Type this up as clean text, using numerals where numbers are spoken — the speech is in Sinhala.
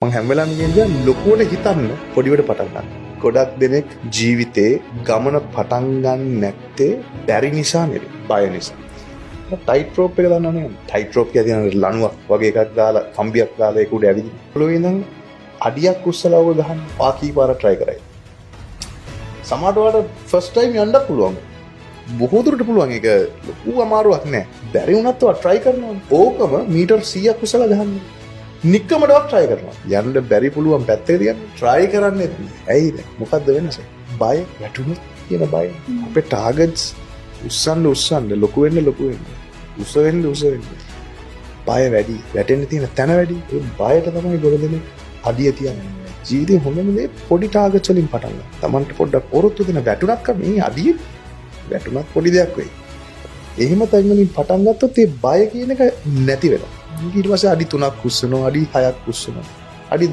මම හැම වෙලාවෙම කියන්නේ ලොකුවට හිතන්න පොඩිවට පටන් ගන්න. ගොඩක් දෙනෙක් ජීවිතේ ගමන පටන් ගන්න නැත්තේ බැරි නිසා නෙවෙයි, බය නිසා. ටයිට් රෝප් එක දන්නවනේ. ටයිට් රෝප් එක කියන ලණුවක් වගේ එකක් දාලා කම්බියක් දාලා ඒක උඩ ඇවිදින්න. පොළොවේ ඉඳන් අඩියක් උස්සලා ඔබ ගහන්න. පාකී පාර try කරයි. සමහරවට ෆස්ට් ටයිම් යන්න පුළුවන්. බොහෝ දුරට පුළුවන්. ඒක ලොකු අමාරුවක් නෑ. බැරි වුණත් ඔයා try කරනවා. ඕකම මීටර් 100ක් උස්සලා ගහන්න. නික්කමඩක් try කරනවා. යන්න බැරි පුළුවන් පැත්තේ තියන්න try කරන්නෙත් නෑ. ඇයිද? මොකද්ද වෙනස? බය වැටුණොත් කියන බය. අපේ ටාගට්ස් උස්සන්න ලොකු වෙන්න. උස වෙන්න. බය වැඩි. වැටෙන්න තියෙන තැන වැඩි. ඒ බයට තමයි ගොඩදෙනෙක් අඩිය තියන්නේ. ජීවිතේ හොඳම දේ පොඩි ටාගට්ස් වලින් පටන් ගන්න. Tamanට පොඩ්ඩක් පොරොත්තු දෙන වැටුණක් මේ අඩිය වැටුණක් පොඩි දෙයක් වෙයි. එහෙම තැන් වලින් පටන් ගත්තොත් ඒ බය කියන එක නැති වෙනවා. ඊට පස්සේ අඩි 3ක් උස්සනවා, අඩි 6ක් උස්සනවා. අඩි